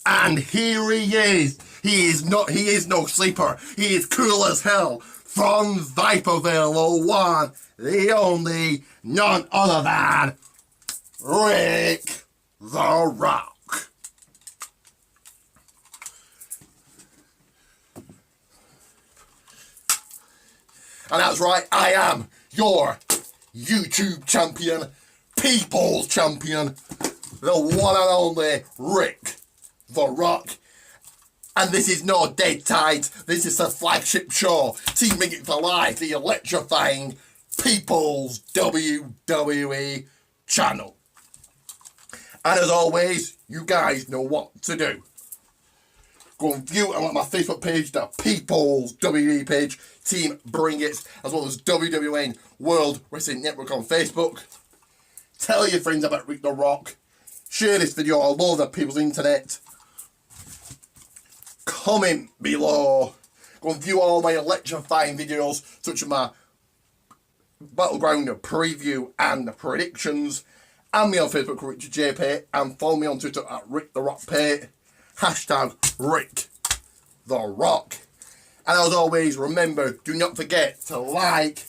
And here he is. He is no sleeper. He is cool as hell. From Viperville, the one, the only, none other than Rick the Rock. And that's right, I am your YouTube champion, people's champion, the one and only Rick the Rock. And this is no dead tides, this is the flagship show, teaming it to life, the electrifying People's WWE channel. And as always, you guys know what to do. Go and view and like my Facebook page, the People's WWE page, Team Bring It, as well as WWN World Wrestling Network on Facebook. Tell your friends about Rick the Rock. Share this video all over the people's internet. Comment below. Go and view all my electrifying videos, such as my battleground preview and predictions. And me on Facebook, Richard JP, and follow me on Twitter at Rick the Rock Pate. Hashtag Rick the Rock. And as always, remember, do not forget to like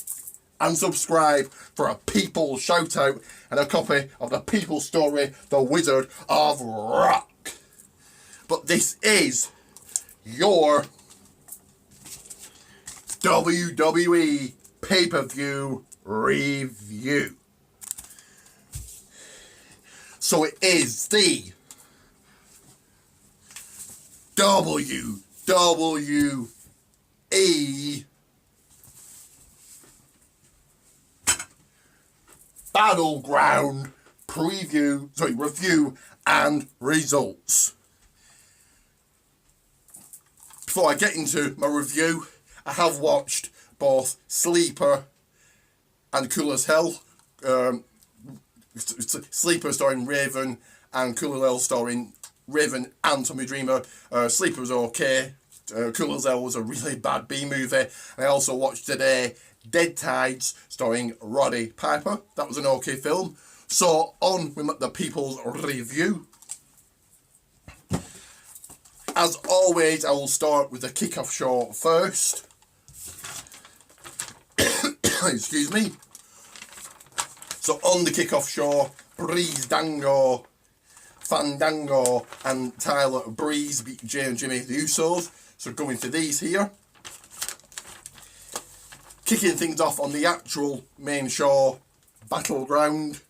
and subscribe for a People shout out and a copy of the People story, The Wizard of Rock. But this is your WWE pay-per-view review. So it is the WWE Battleground review and results. Before I get into my review, I have watched both Sleeper and Cool as Hell. Sleeper starring Raven and Cool as Hell starring Raven and Tommy Dreamer. Sleeper was okay. Cool as Hell was a really bad B-movie. And I also watched today Dead Tides starring Roddy Piper. That was an okay film. So on with the People's review. As always, I will start with the kickoff show first. Excuse me. So on the kickoff show, Breeze Dango, Fandango and Tyler Breeze beat Jay and Jimmy the Usos. So going for these here. Kicking things off on the actual main show, Battleground.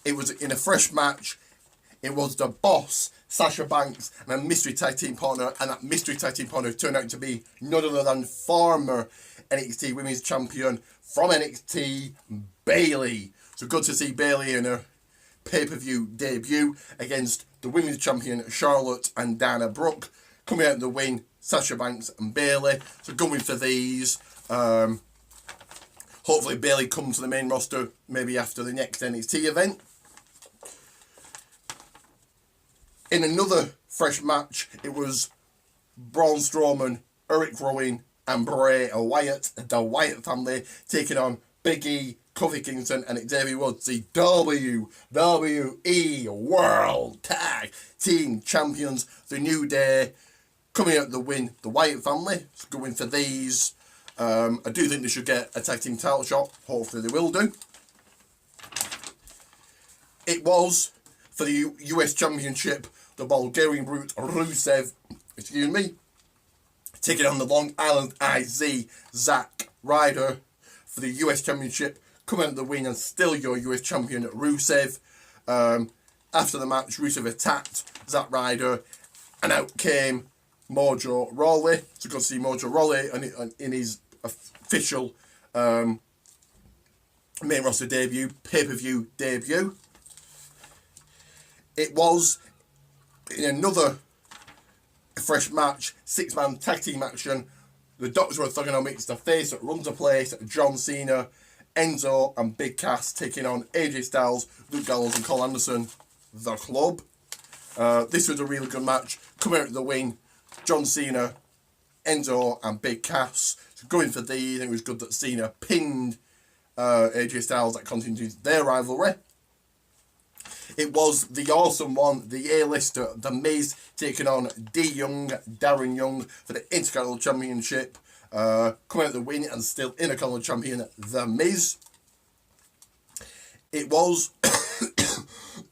It was in a fresh match. It was the Boss, Sasha Banks, and a mystery tag team partner. And that mystery tag team partner turned out to be none other than former NXT Women's Champion from NXT, Bayley. So good to see Bayley in her pay-per-view debut against the Women's Champion Charlotte and Dana Brooke. Coming out in the win, Sasha Banks and Bayley. So going for these. Hopefully Bayley comes to the main roster maybe after the next NXT event. In another fresh match, it was Braun Strowman, Eric Rowan and Bray Wyatt, the Wyatt family, taking on Big E, Kofi Kingston and Xavier Woods, the WWE World Tag Team Champions. The New Day coming out the win, the Wyatt family. So going for these. I do think they should get a tag team title shot. Hopefully they will do. It was for the US Championship, the Bulgarian Brute Rusev, taking on the Long Island IZ Zack Ryder for the US Championship. Coming out the win and still your US Champion Rusev. After the match, Rusev attacked Zack Ryder and out came Mojo Rawley. So good to see Mojo Rawley in his official main roster debut, pay-per-view debut. It was in another fresh match, 6-man tag team action. The Doctors were Thugonomics, the face that runs the place, John Cena, Enzo and Big Cass taking on AJ Styles, Luke Gallows and Cole Anderson, the Club. This was a really good match. Coming out of the win, John Cena, Enzo and Big Cass. So going for these, it was good that Cena pinned AJ Styles. That continues their rivalry. It was the awesome one, the A-lister, The Miz, taking on Darren Young for the Intercontinental Championship. Coming out the win and still Intercontinental Champion, The Miz. It was,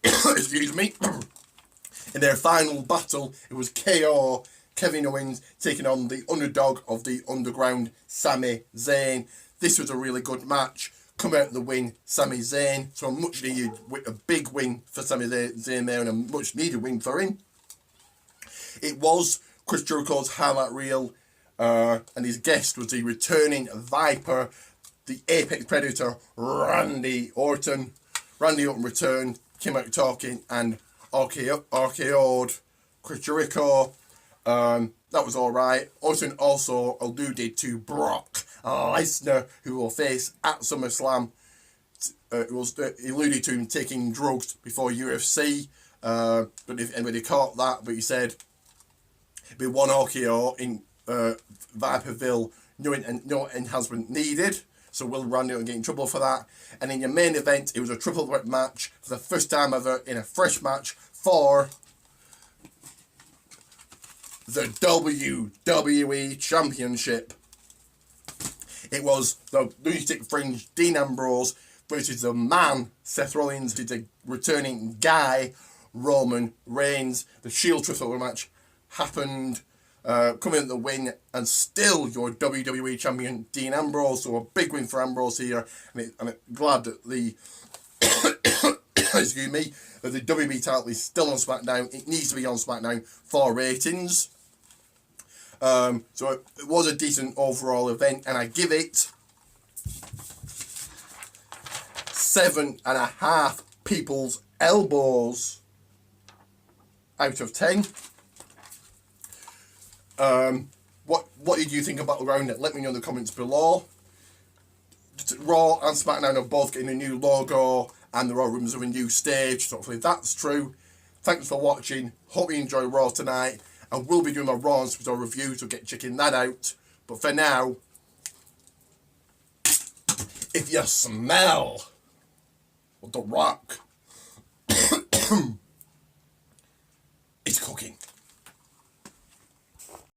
excuse me, in their final battle, it was KO, Kevin Owens, taking on the underdog of the Underground, Sami Zayn. This was a really good match. Come out the win, Sami Zayn. So a big win for Sami Zayn there, and a much needed win for him. It was Chris Jericho's highlight reel, and his guest was the returning Viper, the Apex Predator, Randy Orton. Randy Orton returned, came out talking, and RKO'd Chris Jericho. That was alright. Orton also alluded to Brock Lesnar, who will face at SummerSlam. He alluded to him taking drugs before UFC. But if anybody caught that, but he said it'd be one RKO in Viperville, no enhancement needed. So will Randy Orton get in trouble for that? And in your main event, it was a triple threat match for the first time ever in a fresh match for the WWE Championship. It was the Lunatic Fringe Dean Ambrose versus the man Seth Rollins, the returning guy Roman Reigns. The Shield triple threat match happened, coming in the win, and still your WWE Champion Dean Ambrose. So a big win for Ambrose here, and I'm glad that the excuse me, that the WWE title is still on SmackDown. It needs to be on SmackDown for ratings. So it was a decent overall event, and I give it 7.5 people's elbows out of 10. What did you think about the round? Let me know in the comments below. Raw and SmackDown are both getting a new logo, and the Raw rooms are a new stage, so hopefully that's true. Thanks for watching. Hope you enjoy Raw tonight. I will be doing my Raw and SmackDown review, so checking that out. But for now, if you smell The Rock is cooking.